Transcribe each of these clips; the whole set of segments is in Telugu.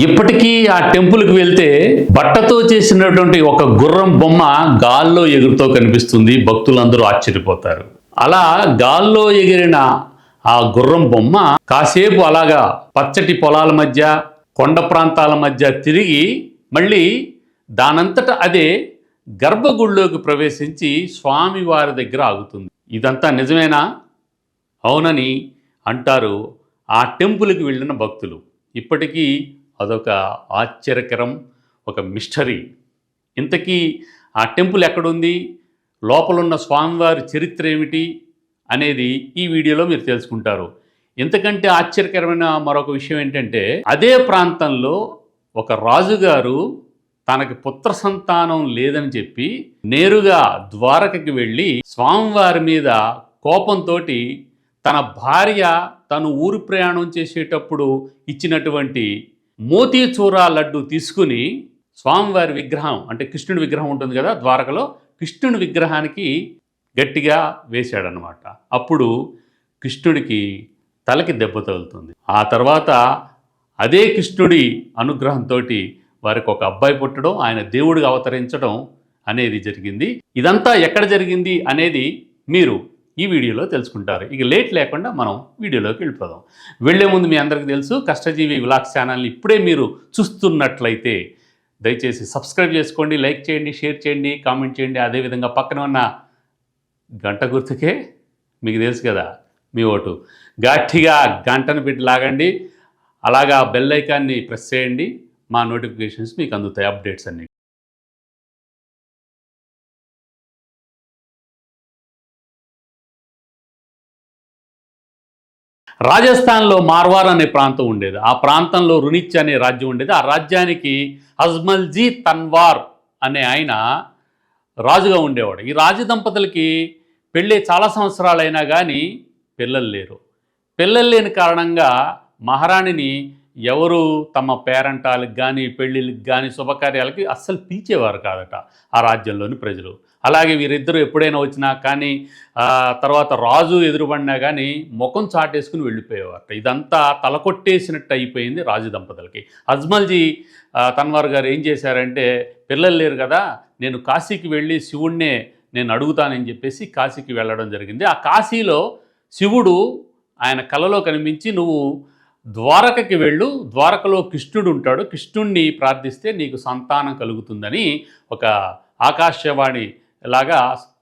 ఇప్పటికీ ఆ టెంపుల్కి వెళ్తే బట్టతో చేసినటువంటి ఒక గుర్రం బొమ్మ గాల్లో ఎగురుతో కనిపిస్తుంది. భక్తులందరూ ఆశ్చర్యపోతారు. అలా గాల్లో ఎగిరిన ఆ గుర్రం బొమ్మ కాసేపు అలాగా పచ్చటి పొలాల మధ్య, కొండ ప్రాంతాల మధ్య తిరిగి మళ్ళీ దానంతట అదే గర్భగుడిలోకి ప్రవేశించి స్వామివారి దగ్గర ఆగుతుంది. ఇదంతా నిజమేనా? అవునని అంటారు ఆ టెంపుల్కి వెళ్ళిన భక్తులు. ఇప్పటికీ అదొక ఆశ్చర్యకరం, ఒక మిస్టరీ. ఇంతకీ ఆ టెంపుల్ ఎక్కడుంది, లోపలున్న స్వామివారి చరిత్ర ఏమిటి అనేది ఈ వీడియోలో మీరు తెలుసుకుంటారు. ఇంతకంటే ఆశ్చర్యకరమైన మరొక విషయం ఏంటంటే, అదే ప్రాంతంలో ఒక రాజుగారు తనకి పుత్ర సంతానం లేదని చెప్పి నేరుగా ద్వారకకి వెళ్ళి స్వామివారి మీద కోపంతో తన భార్య తను ఊరు ప్రయాణం చేసేటప్పుడు ఇచ్చినటువంటి మోతీచూరా లడ్డు తీసుకుని స్వామివారి విగ్రహం, అంటే కృష్ణుడి విగ్రహం ఉంటుంది కదా ద్వారకలో, కృష్ణుడి విగ్రహానికి గట్టిగా వేశాడనమాట. అప్పుడు కృష్ణుడికి తలకి దెబ్బ తగులుతుంది. ఆ తర్వాత అదే కృష్ణుడి అనుగ్రహంతో వారికి ఒక అబ్బాయి పుట్టడం, ఆయన దేవుడిగా అవతరించడం అనేది జరిగింది. ఇదంతా ఎక్కడ జరిగింది అనేది మీరు ఈ వీడియోలో తెలుసుకుంటారు. ఇక లేట్ లేకుండా మనం వీడియోలోకి వెళ్ళిపోదాం. వెళ్లే ముందు మీ అందరికీ తెలుసు, కష్టజీవి వ్లాగ్స్ ఛానల్ని ఇప్పుడే మీరు చూస్తున్నట్లయితే దయచేసి సబ్స్క్రైబ్ చేసుకోండి, లైక్ చేయండి, షేర్ చేయండి, కామెంట్ చేయండి. అదేవిధంగా పక్కన ఉన్న గంట గుర్తుకే మీకు తెలుసు కదా మీ ఓటు, గట్టిగా గంటను పెట్టి లాగండి. అలాగా బెల్ ఐకాన్ని ప్రెస్ చేయండి. మా నోటిఫికేషన్స్ మీకు అందుతాయి, అప్డేట్స్ అన్నీ. రాజస్థాన్లో మార్వార్ అనే ప్రాంతం ఉండేది. ఆ ప్రాంతంలో రునిచ్ అనే రాజ్యం ఉండేది. ఆ రాజ్యానికి అజ్మల్జీ తన్వార్ అనే ఆయన రాజుగా ఉండేవాడు. ఈ రాజు దంపతులకి పెళ్ళి చాలా సంవత్సరాలైనా కానీ పిల్లలు లేరు. పిల్లలు లేని కారణంగా మహారాణిని ఎవరు తమ పేరంటాలకు కానీ, పెళ్ళిళ్ళకి కానీ, శుభకార్యాలకి అస్సలు పిలిచేవారు కాదట ఆ రాజ్యంలోని ప్రజలు. అలాగే వీరిద్దరూ ఎప్పుడైనా వచ్చినా కానీ, తర్వాత రాజు ఎదురుపడినా కానీ ముఖం చాటేసుకుని వెళ్ళిపోయేవారట. ఇదంతా తలకొట్టేసినట్టు అయిపోయింది రాజు దంపతులకి. అజ్మల్జీ తన్వార్ గారు ఏం చేశారంటే, పిల్లలు లేరు కదా, నేను కాశీకి వెళ్ళి శివుణ్ణే నేను అడుగుతానని చెప్పేసి కాశీకి వెళ్ళడం జరిగింది. ఆ కాశీలో శివుడు ఆయన కలలో కనిపించి, నువ్వు ద్వారకకి వెళ్ళు, ద్వారకలో కృష్ణుడు ఉంటాడు, కృష్ణుణ్ణి ప్రార్థిస్తే నీకు సంతానం కలుగుతుందని ఒక ఆకాశవాణి లాగా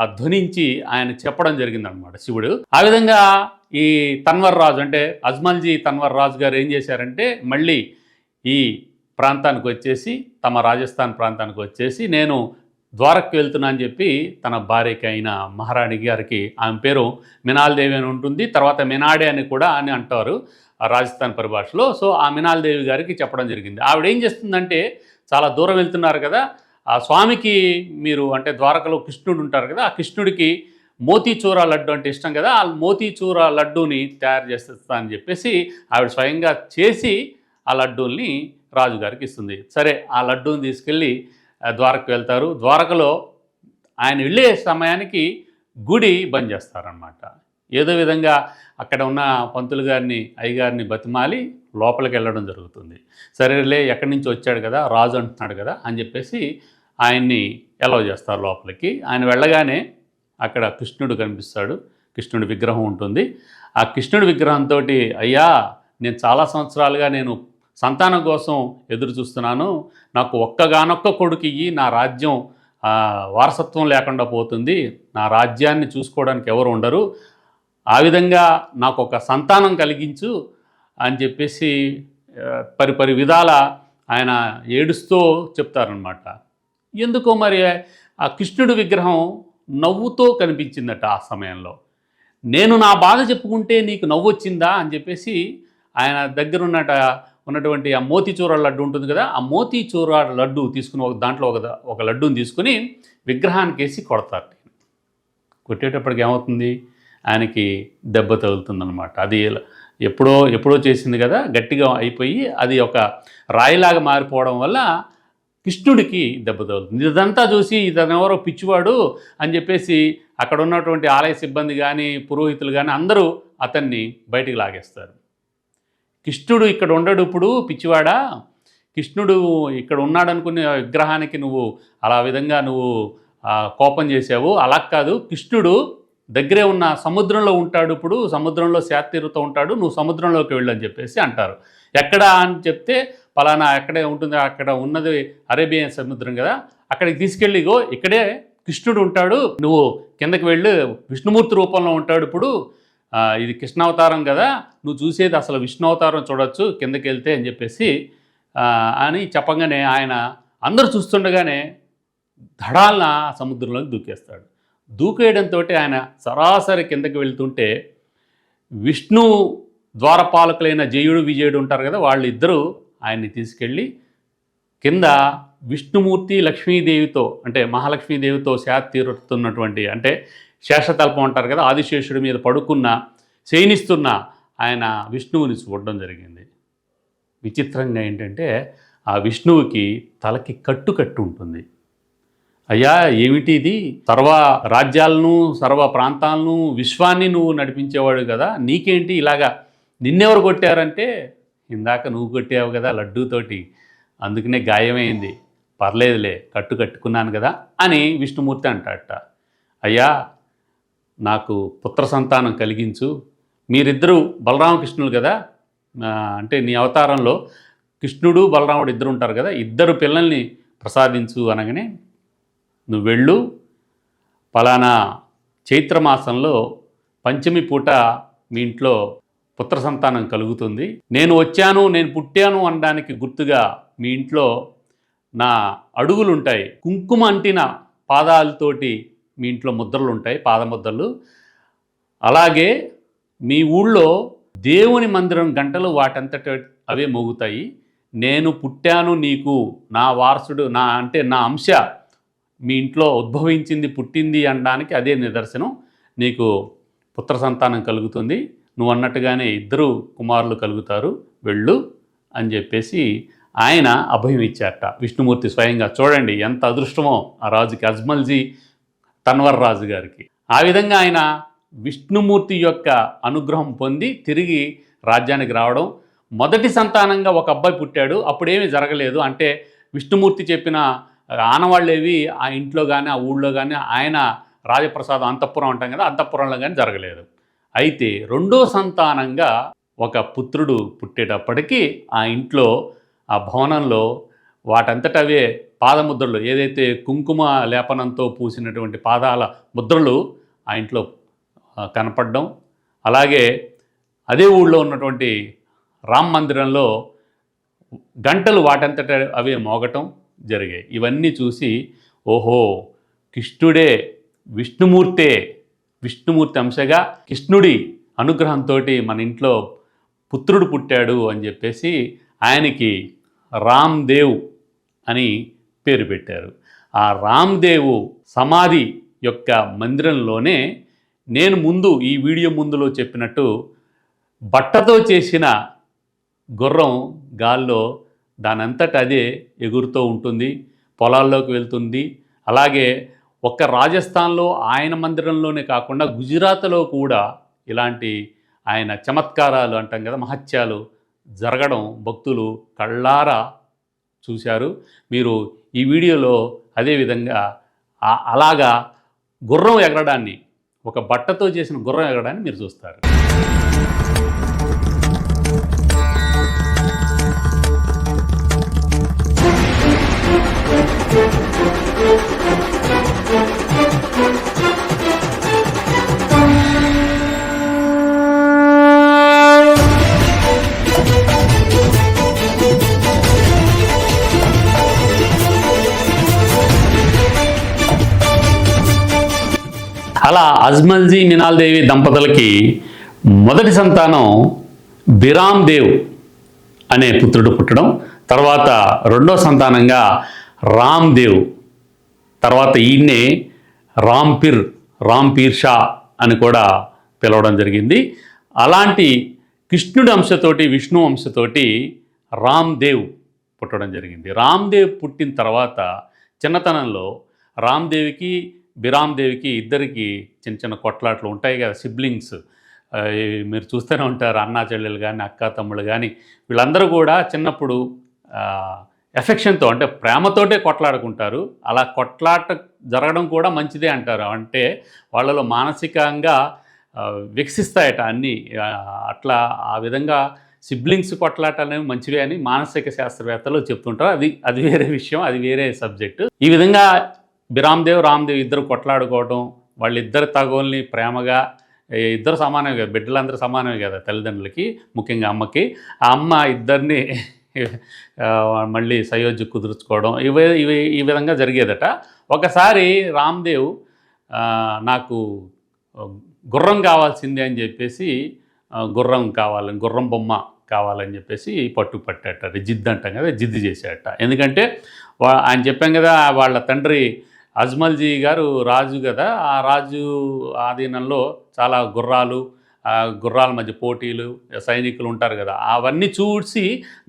ఆ ధ్వనించి ఆయన చెప్పడం జరిగిందనమాట శివుడు. ఆ విధంగా ఈ తన్వర్ రాజు, అంటే అజ్మల్జీ తన్వర్ రాజు గారు ఏం చేశారంటే, మళ్ళీ ఈ ప్రాంతానికి వచ్చేసి, తమ రాజస్థాన్ ప్రాంతానికి వచ్చేసి, నేను ద్వారకకి వెళ్తున్నా అని చెప్పి తన భార్యకి అయిన మహారాణి గారికి, ఆమె పేరు మినాల్ దేవి అని ఉంటుంది, తర్వాత మినాడే అని కూడా అని అంటారు రాజస్థాన్ పరిభాషలో. సో ఆ మినాల్ దేవి గారికి చెప్పడం జరిగింది. ఆవిడ ఏం చేస్తుందంటే, చాలా దూరం వెళ్తున్నారు కదా, ఆ స్వామికి మీరు, అంటే ద్వారకలో కృష్ణుడు ఉంటారు కదా, ఆ కృష్ణుడికి మోతీచూరా లడ్డు అంటే ఇష్టం కదా, ఆ మోతీచూరా లడ్డూని తయారు చేస్తా అని చెప్పేసి ఆవిడ స్వయంగా చేసి ఆ లడ్డూల్ని రాజుగారికి ఇస్తుంది. సరే, ఆ లడ్డూని తీసుకెళ్ళి ద్వారకకు వెళ్తారు. ద్వారకలో ఆయన వెళ్ళే సమయానికి గుడి బంద్ చేస్తారనమాట. ఏదో విధంగా అక్కడ ఉన్న పంతులు గారిని, అయ్యగారిని బతిమాలి లోపలికి వెళ్ళడం జరుగుతుంది. సరేలే, ఎక్కడి నుంచి వచ్చాడు కదా, రాజు అంటున్నాడు కదా అని చెప్పేసి ఆయన్ని ఎలవ్ చేస్తారు లోపలికి. ఆయన వెళ్ళగానే అక్కడ కృష్ణుడు కనిపిస్తాడు, కృష్ణుడి విగ్రహం ఉంటుంది. ఆ కృష్ణుడి విగ్రహంతో, అయ్యా నేను చాలా సంవత్సరాలుగా నేను సంతానం కోసం ఎదురు చూస్తున్నాను, నాకు ఒక్కగానొక్క కొడుకు ఇయ్యి, నా రాజ్యం వారసత్వం లేకుండా పోతుంది, నా రాజ్యాన్ని చూసుకోవడానికి ఎవరు ఉండరు, ఆ విధంగా నాకు ఒక సంతానం కలిగించు అని చెప్పేసి పరి విధాల ఆయన ఏడుస్తూ చెప్తారనమాట. ఎందుకో మరి ఆ కృష్ణుడి విగ్రహం నవ్వుతో కనిపించిందట ఆ సమయంలో. నేను నా బాధ చెప్పుకుంటే నీకు నవ్వు వచ్చిందా అని చెప్పేసి ఆయన దగ్గర ఉన్నటువంటి ఆ మోతీచూర లడ్డు ఉంటుంది కదా, ఆ మోతీచూర లడ్డు తీసుకుని దాంట్లో ఒక లడ్డూని తీసుకుని విగ్రహానికి వేసి కొడతారు. కొట్టేటప్పటికి ఏమవుతుంది, ఆయనకి దెబ్బ తగులుతుందనమాట. అది ఎప్పుడో చేసింది కదా, గట్టిగా అయిపోయి అది ఒక రాయిలాగా మారిపోవడం వల్ల కృష్ణుడికి దెబ్బ తగులుతుంది. ఇదంతా చూసి ఇతనెవరో పిచ్చివాడు అని చెప్పేసి అక్కడ ఉన్నటువంటి ఆలయ సిబ్బంది కానీ, పురోహితులు కానీ అందరూ అతన్ని బయటికి లాగేస్తారు. కృష్ణుడు ఇక్కడ ఉండడు, ఇప్పుడు పిచ్చివాడా, కృష్ణుడు ఇక్కడ ఉన్నాడనుకునే విగ్రహానికి నువ్వు అలా విధంగా నువ్వు కోపం చేసావు. అలా కాదు, కృష్ణుడు దగ్గరే ఉన్న సముద్రంలో ఉంటాడు, ఇప్పుడు సముద్రంలో శాతీరుతో ఉంటాడు, నువ్వు సముద్రంలోకి వెళ్ళని చెప్పేసి అంటారు. ఎక్కడ అని చెప్తే పలానా ఎక్కడే ఉంటుంది, అక్కడ ఉన్నది అరేబియన్ సముద్రం కదా, అక్కడికి తీసుకెళ్ళి ఇక్కడే కృష్ణుడు ఉంటాడు, నువ్వు కిందకి వెళ్ళి విష్ణుమూర్తి రూపంలో ఉంటాడు, ఇప్పుడు ఇది కృష్ణావతారం కదా, నువ్వు చూసేది అసలు విష్ణు అవతారం చూడొచ్చు కిందకి వెళ్తే అని చెప్పేసి అని చెప్పగానే ఆయన అందరూ చూస్తుండగానే ధడాలన సముద్రంలోకి దూకేస్తాడు. దూకేయడంతో ఆయన సరాసరి కిందకి వెళ్తుంటే విష్ణు ద్వారపాలకులైన జయుడు విజయుడు ఉంటారు కదా, వాళ్ళిద్దరూ ఆయన్ని తీసుకెళ్ళి కింద విష్ణుమూర్తి లక్ష్మీదేవితో అంటే మహాలక్ష్మీదేవితో తీరుతున్నటువంటి అంటే శేషతల్పం అంటారు కదా, ఆదిశేషుడి మీద పడుకున్న శయనిస్తున్న ఆయన విష్ణువుని చూడడం జరిగింది. విచిత్రంగా ఏంటంటే ఆ విష్ణువుకి తలకి కట్టు ఉంటుంది. అయ్యా ఏమిటి ఇది, సర్వ రాజ్యాలను సర్వ ప్రాంతాలను విశ్వాన్ని నువ్వు నడిపించేవాడు కదా, నీకేంటి ఇలాగా, నిన్నెవరు కొట్టారంటే ఇందాక నువ్వు కొట్టావు కదా లడ్డూతోటి, అందుకనే గాయమైంది, పర్లేదులే కట్టుకున్నాను కదా అని విష్ణుమూర్తి అంటాడట. అయ్యా నాకు పుత్ర సంతానం కలిగించు, మీరిద్దరూ బలరామకృష్ణులు కదా, అంటే నీ అవతారంలో కృష్ణుడు బలరాముడు ఇద్దరు ఉంటారు కదా, ఇద్దరు పిల్లల్ని ప్రసాదించు అనగానే నువ్వు వెళ్ళు, పలానా చైత్రమాసంలో పంచమి పూట మీ ఇంట్లో పుత్ర సంతానం కలుగుతుంది, నేను వచ్చాను నేను పుట్టాను అనడానికి గుర్తుగా మీ ఇంట్లో నా అడుగులు ఉంటాయి, కుంకుమ అంటిన పాదాలతోటి మీ ఇంట్లో ముద్రలు ఉంటాయి, పాదముద్రలు, అలాగే మీ ఊళ్ళో దేవుని మందిరం గంటలు వాటంతట అవే మోగుతాయి, నేను పుట్టాను నీకు నా వారసుడు నా అంటే నా అంశ మీ ఇంట్లో ఉద్భవించింది పుట్టింది అనడానికి అదే నిదర్శనం, నీకు పుత్ర సంతానం కలుగుతుంది, నువ్వు అన్నట్టుగానే ఇద్దరు కుమారులు కలుగుతారు, వెళ్ళు అని చెప్పేసి ఆయన అభయం ఇచ్చారట విష్ణుమూర్తి స్వయంగా. చూడండి ఎంత అదృష్టమో ఆ రాజుకి, అజ్మల్జీ తన్వర్ రాజు గారికి. ఆ విధంగా ఆయన విష్ణుమూర్తి యొక్క అనుగ్రహం పొంది తిరిగి రాజ్యానికి రావడం. మొదటి సంతానంగా ఒక అబ్బాయి పుట్టాడు, అప్పుడేమీ జరగలేదు, అంటే విష్ణుమూర్తి చెప్పిన ఆనవాళ్ళేవి ఆ ఇంట్లో కానీ ఆ ఊళ్ళో కానీ ఆయన రాజప్రసాదం అంతఃపురం అంటాం కదా, అంతఃపురంలో కానీ జరగలేదు. అయితే రెండో సంతానంగా ఒక పుత్రుడు పుట్టేటప్పటికీ ఆ ఇంట్లో ఆ భవనంలో వాటంతటవే పాదముద్రలు, ఏదైతే కుంకుమ లేపనంతో పూసినటువంటి పాదాల ముద్రలు ఆ ఇంట్లో కనపడడం, అలాగే అదే ఊళ్ళో ఉన్నటువంటి రామ్ మందిరంలో గంటలు వాటంతట అవే మోగటం జరిగాయి. ఇవన్నీ చూసి ఓహో కృష్ణుడే విష్ణుమూర్తి అంశగా కృష్ణుడి అనుగ్రహంతో మన ఇంట్లో పుత్రుడు పుట్టాడు అని చెప్పేసి ఆయనకి రామ్దేవ్ అని పేరు పెట్టారు. ఆ రామ్దేవ్ సమాధి యొక్క మందిరంలోనే నేను ముందు ఈ వీడియో ముందులో చెప్పినట్టు బట్టతో చేసిన గుర్రం గాల్లో దానంతట అదే ఎగురుతూ ఉంటుంది, పొలాల్లోకి వెళ్తుంది. అలాగే ఒక్క రాజస్థాన్లో ఆయన మందిరంలోనే కాకుండా గుజరాత్లో కూడా ఇలాంటి ఆయన చమత్కారాలు అంటాం కదా, మహత్యాలు జరగడం భక్తులు కళ్ళారా చూశారు. మీరు ఈ వీడియోలో అదేవిధంగా అలాగా గుర్రం ఎగరడాన్ని, ఒక బట్టతో చేసిన గుర్రం ఎగరడాన్ని మీరు చూస్తారు. అలా అజ్మల్జీ మినాల్దేవి దంపతులకి మొదటి సంతానం బిరామ్దేవ్ అనే పుత్రుడు పుట్టడం, తర్వాత రెండో సంతానంగా రామ్దేవ్, తర్వాత ఈయన్నే రాంపీర్ షా అని కూడా పిలవడం జరిగింది. అలాంటి కృష్ణుడి అంశతోటి విష్ణు అంశతోటి రామ్దేవ్ పుట్టడం జరిగింది. రామ్దేవ్ పుట్టిన తర్వాత చిన్నతనంలో రామ్దేవికి బిరామ్దేవికి ఇద్దరికి చిన్న చిన్న కొట్లాట్లు ఉంటాయి కదా, సిబ్లింగ్స్ మీరు చూస్తూనే ఉంటారు, అన్నా చెల్లెలు కానీ అక్క తమ్ముళ్ళు కానీ వీళ్ళందరూ కూడా చిన్నప్పుడు ఎఫెక్షన్‌తో అంటే ప్రేమతోటే కొట్లాడుకుంటారు. అలా కొట్లాట జరగడం కూడా మంచిదే అంటారు. అంటే వాళ్ళలో మానసికంగా వికసిస్తాయట అన్నీ. అట్లా ఆ విధంగా సిబ్లింగ్స్ కొట్లాటనేవి మంచివే అని మానసిక శాస్త్రవేత్తలు చెప్తుంటారు. అది అది వేరే విషయం. అది వేరే సబ్జెక్టు. ఈ విధంగా రామ్‌దేవ్ ఇద్దరు కొట్లాడుకోవడం, వాళ్ళిద్దరి తగువుల్ని ప్రేమగా ఇద్దరు సమానమే కదా! బిడ్డలందరూ సమానమే కదా తల్లిదండ్రులకి, ముఖ్యంగా అమ్మకి. ఆ అమ్మ ఇద్దరిని మళ్ళీ సయోధ్య కుదుర్చుకోవడం ఇవి ఈ విధంగా జరిగేదట. ఒకసారి రామ్‌దేవ్ నాకు గుర్రం కావాల్సిందే అని చెప్పేసి గుర్రం కావాలని, గుర్రం బొమ్మ కావాలని చెప్పేసి పట్టాట. జిద్ అంటాం కదా, జిద్దు చేశాడట. ఎందుకంటే ఆయన చెప్పాం కదా, వాళ్ళ తండ్రి అజ్మల్జీ గారు రాజు కదా, ఆ రాజు ఆధీనంలో చాలా గుర్రాల మధ్య పోటీలు, సైనికులు ఉంటారు కదా, అవన్నీ చూసి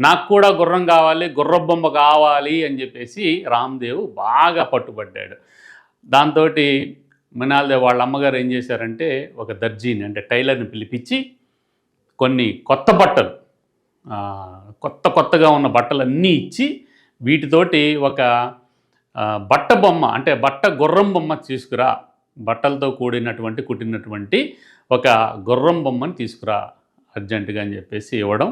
నాకు కూడా గుర్రం కావాలి, గుర్రం బొమ్మ కావాలి అని చెప్పేసి రామ్‌దేవ్ బాగా పట్టుబడ్డాడు. దాంతో మృణాల్‌దేవ్ వాళ్ళ అమ్మగారు ఏం చేశారంటే ఒక దర్జీని అంటే టైలర్ని పిలిపించి కొన్ని కొత్త బట్టలు, కొత్తగా ఉన్న బట్టలన్నీ ఇచ్చి వీటితోటి ఒక బట్ట బొమ్మ అంటే గుర్రం బొమ్మ తీసుకురా, బట్టలతో కుట్టినటువంటి ఒక గుర్రం బొమ్మని తీసుకురా అర్జెంటుగా అని చెప్పేసి ఇవ్వడం.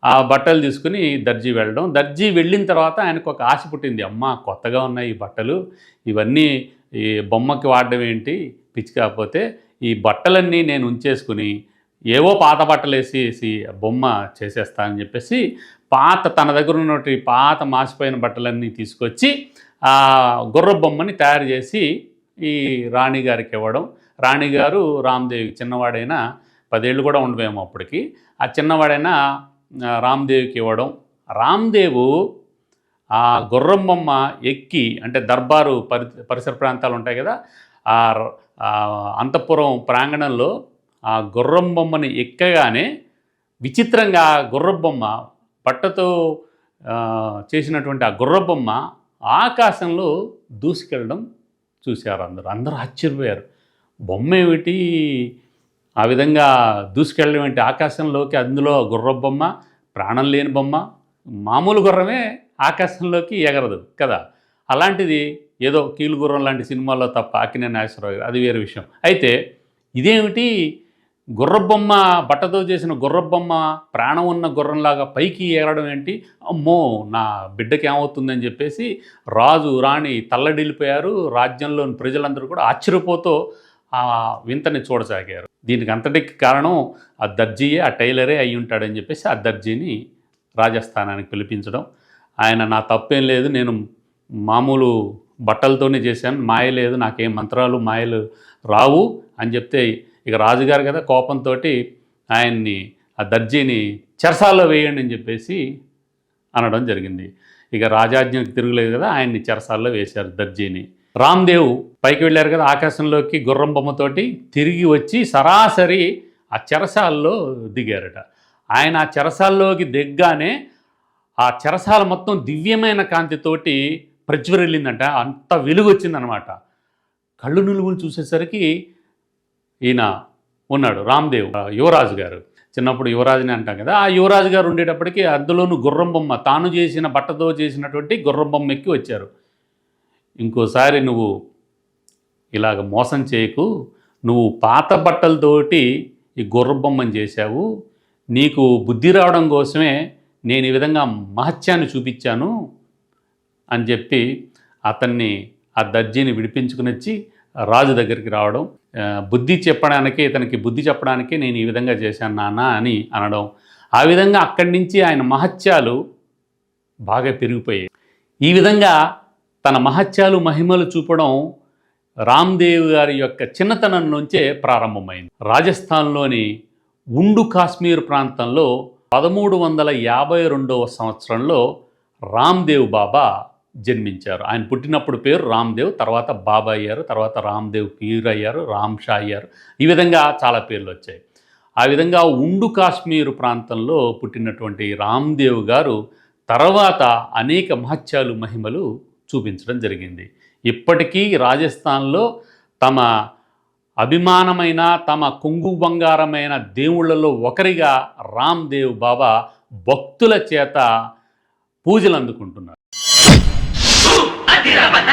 ఆ బట్టలు తీసుకుని దర్జీ వెళ్ళడం. దర్జీ వెళ్ళిన తర్వాత ఆయనకు ఒక ఆశ పుట్టింది. అమ్మ కొత్తగా ఉన్నాయి ఈ బట్టలు, ఇవన్నీ ఈ బొమ్మకి వాడడం ఏంటి పిచ్చి, కాకపోతే ఈ బట్టలన్నీ నేను ఉంచేసుకుని ఏవో పాత బట్టలు వేసి బొమ్మ చేసేస్తానని చెప్పేసి తన దగ్గర ఉన్నటువంటి పాత మాసిపోయిన బట్టలన్నీ తీసుకొచ్చి ఆ గుర్ర బొమ్మని తయారు చేసి ఈ రాణిగారికి ఇవ్వడం. రాణిగారు రామ్‌దేవ్‌కి చిన్నవాడైనా 10 ఏళ్ళు కూడా ఉండవేమో అప్పటికి, ఆ చిన్నవాడైనా రామ్‌దేవ్‌కి ఇవ్వడం. రామ్‌దేవు ఆ గుర్రం బొమ్మ ఎక్కి అంటే దర్బారు పరిసర ప్రాంతాలు ఉంటాయి కదా, ఆ అంతఃపురం ప్రాంగణంలో ఆ గుర్రం బొమ్మని ఎక్కగానే విచిత్రంగా ఆ గుర్రం బొమ్మ బట్టతో చేసినటువంటి ఆ గుర్రం బొమ్మ ఆకాశంలో దూసుకెళ్ళడం చూశారు అందరూ ఆశ్చర్యపోయారు. బొమ్మ ఏమిటి ఆ విధంగా దూసుకెళ్ళడం ఏంటి ఆకాశంలోకి, అందులో గుర్రం బొమ్మ, ప్రాణం లేని బొమ్మ, మామూలు గుర్రమే ఆకాశంలోకి ఎగరదు కదా, అలాంటిది ఏదో కీలు గుర్రం లాంటి సినిమాల్లో తప్ప అక్కినేని నాగేశ్వరరావు గారు, అది వేరే విషయం. అయితే ఇదేమిటి గుర్రబొమ్మ, బట్టతో చేసిన గుర్రబొమ్మ ప్రాణం ఉన్న గుర్రంలాగా పైకి ఎగరడం ఏంటి, అమ్మో నా బిడ్డకి ఏమవుతుందని చెప్పేసి రాజు రాణి తల్లడిల్లిపోయారు. రాజ్యంలోని ప్రజలందరూ కూడా ఆశ్చర్యపోతూ ఆ వింతని చూడసాగారు. దీనికి అంతటికి కారణం ఆ దర్జీయే, ఆ టైలరే అయి ఉంటాడని చెప్పేసి ఆ దర్జీని రాజస్థానానికి పిలిపించడం. ఆయన నా తప్పేం లేదు, నేను మామూలు బట్టలతోనే చేశాను, మాయ లేదు, నాకేం మంత్రాలు మాయలు రావు అని చెప్తే ఇక రాజుగారు కదా కోపంతో ఆయన్ని ఆ దర్జీని చెరసాల్లో వేయండి అని చెప్పేసి అనడం జరిగింది. ఇక రాజాజ్ఞకు తిరుగులేదు కదా, ఆయన్ని చెరసాల్లో వేశారు దర్జీని. రామ్‌దేవ్ పైకి వెళ్ళారు కదా ఆకాశంలోకి గుర్రం బొమ్మతోటి, తిరిగి వచ్చి సరాసరి ఆ చెరసాల్లో దిగారట. ఆయన ఆ చెరసాల్లోకి దిగ్గానే ఆ చెరసాల మొత్తం దివ్యమైన కాంతితోటి ప్రజ్వరిల్లిందంట, అంత వెలుగు వచ్చిందనమాట. కళ్ళు నులుగులు చూసేసరికి ఈయన ఉన్నాడు రామ్‌దేవ్, యువరాజు గారు. చిన్నప్పుడు యువరాజుని అంటాం కదా, ఆ యువరాజు గారు ఉండేటప్పటికీ అందులోనూ గుర్రం బొమ్మ, తాను చేసిన బట్టతో చేసినటువంటి గుర్రం బొమ్మ ఎక్కి వచ్చారు. ఇంకోసారి నువ్వు ఇలాగ మోసం చేయకు, నువ్వు పాత బట్టలతోటి ఈ గుర్రం బొమ్మని చేశావు, నీకు బుద్ధి రావడం కోసమే నేను ఈ విధంగా మహత్యాన్ని చూపించాను అని చెప్పి అతన్ని, ఆ దర్జీని విడిపించుకుని వచ్చి రాజు దగ్గరికి రావడం, ఇతనికి బుద్ధి చెప్పడానికి నేను ఈ విధంగా చేశాను నాన్న అని అనడం. ఆ విధంగా అక్కడి నుంచి ఆయన మహత్యాలు బాగా పెరిగిపోయాయి. ఈ విధంగా తన మహత్యాలు మహిమలు చూపడం రామ్‌దేవ్ గారి యొక్క చిన్నతనం నుంచే ప్రారంభమైంది. రాజస్థాన్లోని ఉండు కాశ్మీర్ ప్రాంతంలో 1352వ సంవత్సరంలో రామ్‌దేవ్ బాబా జన్మించారు. ఆయన పుట్టినప్పుడు పేరు రామ్‌దేవ్, తర్వాత బాబా అయ్యారు, తర్వాత రామ్‌దేవ్ పీర్ అయ్యారు, రామ్ షా అయ్యారు. ఈ విధంగా చాలా పేర్లు వచ్చాయి. ఆ విధంగా ఉండు కాశ్మీర్ ప్రాంతంలో పుట్టినటువంటి రామ్‌దేవ్ గారు తర్వాత అనేక మహత్యాలు మహిమలు చూపించడం జరిగింది. ఇప్పటికీ రాజస్థాన్లో తమ అభిమానమైన, తమ కొంగు బంగారమైన దేవుళ్లలో ఒకరిగా రామ్‌దేవ్ బాబా భక్తుల చేత పూజలు అందుకుంటున్నారు. తిరబన